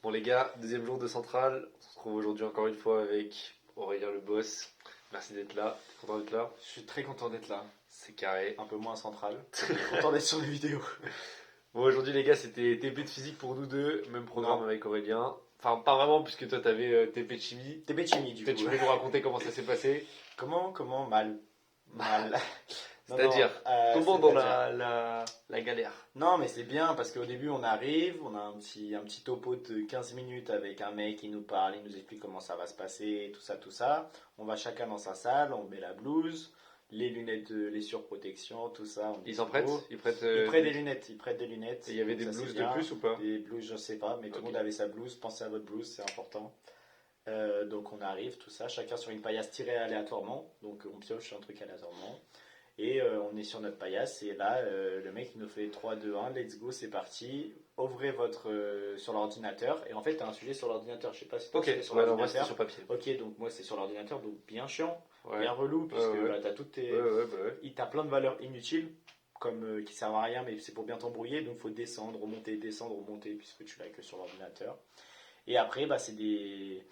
Bon les gars, deuxième jour de Centrale. On se retrouve aujourd'hui encore une fois avec Aurélien le boss. Merci d'être là. T'es content d'être là? Je suis très content d'être là. C'est carré. Un peu moins central. Content d'être sur les vidéos. Bon aujourd'hui les gars, c'était TP de physique pour nous deux. Même programme Non. avec Aurélien. Enfin pas vraiment puisque toi t'avais TP de chimie. T'es Chimie du Peut-être coup. tu peux nous raconter comment ça s'est passé. Comment mal. Mal. Non, C'est-à-dire non, comment dans c'est-à-dire- la galère. Non, mais c'est bien parce qu'au début on arrive, on a un petit topo de 15 minutes avec un mec qui nous parle, il nous explique comment ça va se passer, tout ça, tout ça. On va chacun dans sa salle, on met la blouse, les lunettes, les surprotections, tout ça. On Ils en prêtent? beau. Ils prêtent, Ils prêtent des lunettes, ils prêtent des lunettes. Et il y avait donc des ça, blouses c'est de bien. plus ou pas? Des blouses, je sais pas, mais tout le Ok. monde avait sa blouse. Pensez à votre blouse, c'est important. Donc on arrive, tout ça, chacun sur une paillasse tirée aléatoirement. Donc on pioche un truc aléatoirement. Et on est sur notre paillasse. Et là, le mec il nous fait 3, 2, 1, let's go, c'est parti. Ouvrez votre sur l'ordinateur. Et en fait, tu as un sujet sur l'ordinateur. Je sais pas si tu Ok, as sur ouais, non, moi c'était l'ordinateur. sur papier. Ok, donc moi c'est sur l'ordinateur, donc bien chiant, Ouais. bien relou, puisque Ouais, ouais. bah, tu as toutes tes. Ouais, bah ouais. Il t'a plein de valeurs inutiles, comme qui servent à rien, mais c'est pour bien t'embrouiller. Donc il faut descendre, remonter, puisque tu l'as que sur l'ordinateur. Et après, bah, c'est des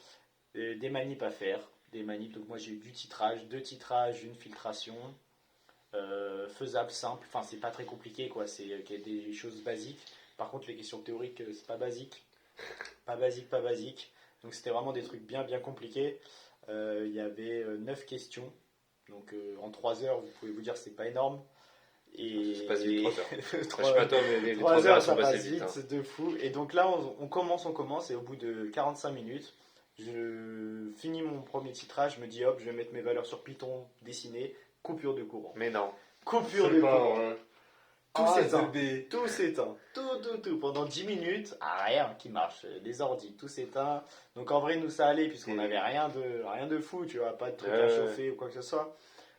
manips à faire. Des manips, donc moi j'ai eu du titrage, deux titrages, une filtration. Faisable, simple, enfin c'est pas très compliqué quoi, c'est des choses basiques. Par contre, les questions théoriques, c'est pas basique. Pas basique. Donc c'était vraiment des trucs bien compliqués. Il y avait 9 questions. Donc en 3 heures, vous pouvez vous dire que c'est pas énorme. Et Ça passe vite, 3 heures. Enfin, je sais 3 pas toi, mais les 3 3 heures heures, elles ça sont passées passe vite. vite, Hein. c'est de fou. Et donc là, on commence, et au bout de 45 minutes, je finis mon premier titrage, je me dis hop, je vais mettre mes valeurs sur Python, dessiner, coupure de courant. Mais non. Coupure C'est de pas courant. vrai. Tout Ah, s'éteint. bébé. Tout s'éteint. Tout. Pendant 10 minutes, rien qui marche. Les ordis, tout s'éteint. Donc en vrai, nous ça allait, puisqu'on Et- n'avait rien de fou, tu vois, pas de trucs à Ouais. chauffer ou quoi que ce soit.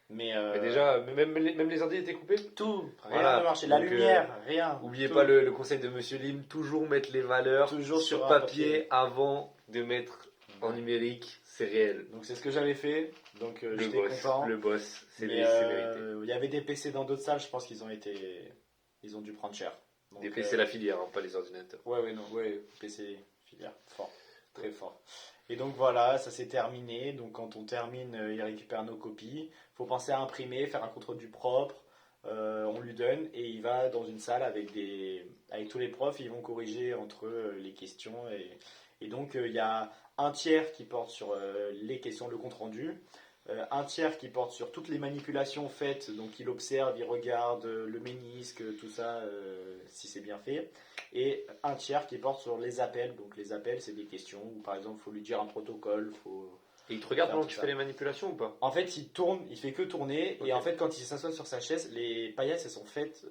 Mais Mais déjà, même les ordi étaient coupés. tout, rien Voilà. ne marchait. La Donc, lumière, rien. Oubliez tout. pas le conseil de Monsieur Lim, toujours mettre les valeurs Toujours sur sur un papier, papier. avant de mettre en Ouais. numérique, c'est réel. Donc c'est ce que j'avais fait. Donc Le j'étais boss, content. le boss, c'est Mais c'est mérité. il y avait des PC dans d'autres salles, je pense qu'ils ils ont dû prendre cher. Donc, Des PC, c'est la filière, hein, pas les ordinateurs. Ouais, PC filière, fort, très fort. Et donc voilà, ça s'est terminé. Donc quand on termine, il récupère nos copies. Il faut penser à imprimer, faire un contrôle du propre. On lui donne et il va dans une salle avec tous les profs. Ils vont corriger entre eux les questions. Et donc il y a un tiers qui porte sur les questions, le compte rendu. Un tiers qui porte sur toutes les manipulations faites, donc il observe, il regarde le ménisque, tout ça, si c'est bien fait. Et un tiers qui porte sur les appels, donc les appels c'est des questions où par exemple il faut lui dire un protocole, Et il te regarde faire pendant tout que tu ça. fais les manipulations ou pas? En fait il tourne, il fait que tourner, Ok. et en fait quand il s'assoit sur sa chaise, les paillasses elles sont faites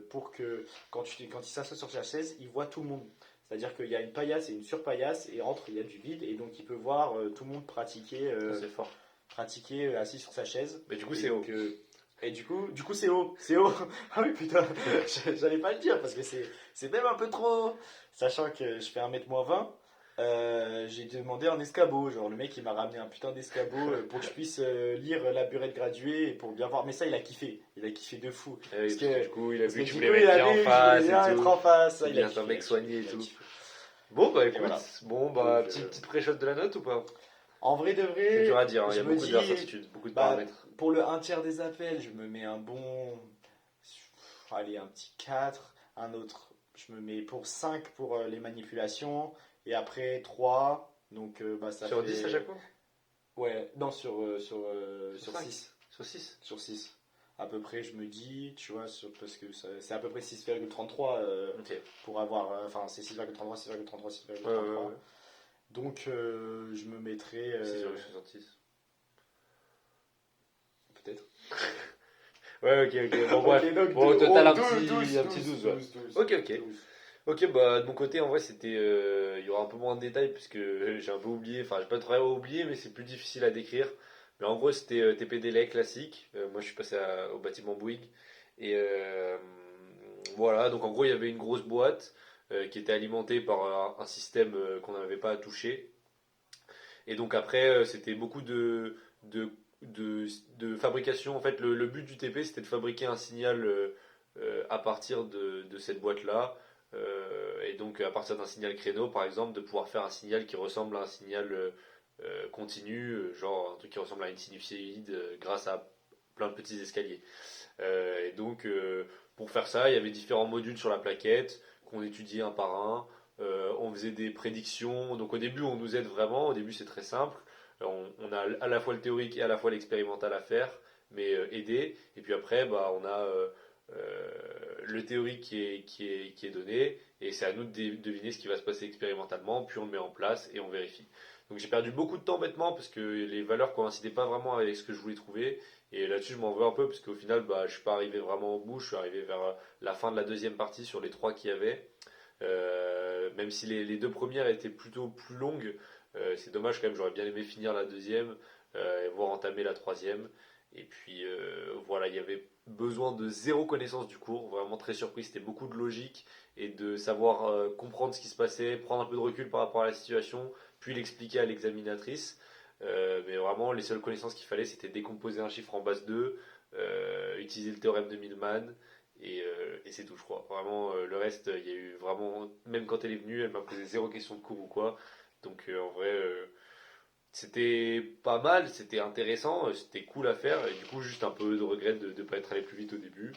pour que quand il s'assoit sur sa chaise, il voit tout le monde. C'est-à-dire qu'il y a une paillasse et une surpaillasse, et entre il y a du vide, et donc il peut voir tout le monde pratiquer. C'est fort. Assis sur sa chaise. Mais du coup, Et c'est haut. donc, et du coup, c'est haut. C'est haut. Ah oui, putain, j'allais pas le dire parce que c'est même un peu trop haut. Sachant que je fais 1m-20, j'ai demandé un escabeau. Genre, le mec, il m'a ramené un putain d'escabeau pour que je puisse lire la burette graduée et pour bien voir. Mais ça, il a kiffé. Il a kiffé de fou. Parce que du coup, il a Parce vu que que tu du voulais coup, mettre il a bien en vu que je face voulais bien et être tout. en face. C'est Il bien, a c'est un kiffé, mec soigné et il a tout. kiffé. Bon, bah écoute, voilà. bon, bah, Donc, petite pré-shot de la note ou pas? En vrai de C'est vrai, dur à dire, hein, il y je a me beaucoup dis, d'incertitudes, beaucoup de bah, paramètres. pour le un tiers des appels, je me mets un bon. Allez, un petit 4. Un autre, je me mets pour 5 pour les manipulations. Et après 3. Donc bah, ça Sur fait. 10 à chaque fois? Ouais, non, sur cinq? 6. Sur 6? Sur 6. À peu près, je me dis, tu vois, parce que c'est à peu près 6,33 Ok. pour avoir. Enfin, c'est 6,33, 6,33, 6,33. Ouais, ouais, ouais. Donc je me mettrais. 6,66. Peut-être. Ouais, ok. Bon, bref. Ok, donc Bon, au deux- total, oh, un 12, petit 12, ouais. 12. Ok. Ok, bah de mon côté, en vrai, c'était. Il y aura un peu moins de détails puisque j'ai un peu oublié. Enfin, j'ai pas trop oublié, mais c'est plus difficile à décrire. Mais en gros, c'était TPDLA classique. Moi, je suis passé au bâtiment Bouygues. Et voilà, donc en gros, il y avait une grosse boîte qui était alimentée par un système qu'on n'avait pas à toucher. Et donc après, c'était beaucoup de fabrication. En fait, le but du TP, c'était de fabriquer un signal à partir de cette boîte-là. Et donc à partir d'un signal créneau, par exemple, de pouvoir faire un signal qui ressemble à un signal continu, genre un truc qui ressemble à une sinusoïde grâce à plein de petits escaliers. Et donc pour faire ça, il y avait différents modules sur la plaquette qu'on étudiait un par un. On faisait des prédictions. Donc au début, on nous aide vraiment. Au début, c'est très simple. On a à la fois le théorique et à la fois l'expérimental à faire, mais aidé. Et puis après, bah, on a le théorique qui est donné, et c'est à nous de deviner ce qui va se passer expérimentalement, puis on le met en place et on vérifie. Donc j'ai perdu beaucoup de temps bêtement parce que les valeurs coïncidaient pas vraiment avec ce que je voulais trouver, et là-dessus je m'en veux un peu parce qu'au final bah, je suis pas arrivé vraiment au bout, je suis arrivé vers la fin de la deuxième partie sur les trois qu'il y avait. Même si les deux premières étaient plutôt plus longues, c'est dommage quand même, j'aurais bien aimé finir la deuxième et voir entamer la troisième. Et puis voilà, il y avait besoin de zéro connaissance du cours, vraiment très surpris, c'était beaucoup de logique et de savoir comprendre ce qui se passait, prendre un peu de recul par rapport à la situation, puis l'expliquer à l'examinatrice. Mais vraiment, les seules connaissances qu'il fallait, c'était décomposer un chiffre en base 2, utiliser le théorème de Millman, et c'est tout, je crois. Vraiment, le reste, il y a eu vraiment, même quand elle est venue, elle m'a posé zéro question de cours ou quoi. Donc en vrai, c'était pas mal, c'était intéressant, c'était cool à faire, et du coup, juste un peu de regret de ne pas être allé plus vite au début.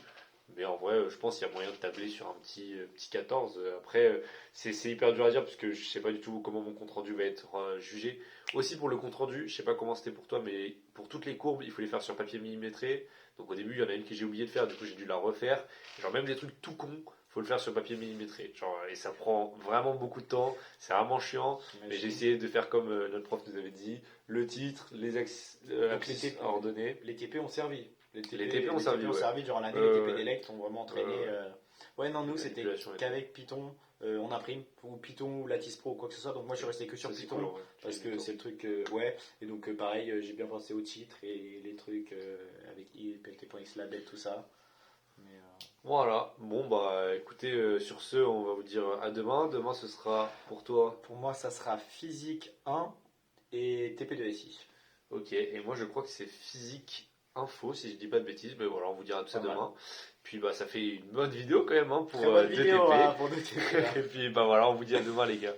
Mais en vrai, je pense qu'il y a moyen de tabler sur un petit 14. Après, c'est hyper dur à dire parce que je sais pas du tout comment mon compte rendu va être jugé. Aussi pour le compte rendu, je sais pas comment c'était pour toi, mais pour toutes les courbes, il faut les faire sur papier millimétré. Donc au début, il y en a une que j'ai oublié de faire, du coup j'ai dû la refaire. Genre même des trucs tout cons, faut le faire sur papier millimétré. Genre, et ça prend vraiment beaucoup de temps, c'est vraiment chiant. Mais j'ai essayé de faire comme notre prof nous avait dit, le titre, les axes Donc les TP, ordonnés. les TP ont servi. Les TP ont servi, ont ouais. servi durant l'année, les TP d'élect ont vraiment entraîné. ouais. Ouais, non, nous c'était Manipulation et qu'avec Python, on imprime, ou Python ou Lattice Pro ou quoi que ce soit. Donc moi je suis resté que sur Ça, c'est Python cool, en vrai. Tu parce fais que du temps. c'est le truc, ouais. Et donc pareil, j'ai bien pensé au titre et les trucs avec IPLT.xlabel, tout ça. Mais Voilà, bon bah écoutez, sur ce, on va vous dire à demain. Demain, ce sera pour toi. pour moi, ça sera physique 1 et TP de SI. Ok, et moi je crois que c'est physique info, si je dis pas de bêtises, mais voilà, on vous dira tout ça Pas mal. demain. Puis bah ça fait une bonne vidéo quand même hein, pour Très bonne 2 vidéo TP. hein, pour 2 TP. Et puis bah voilà, on vous dit à demain les gars.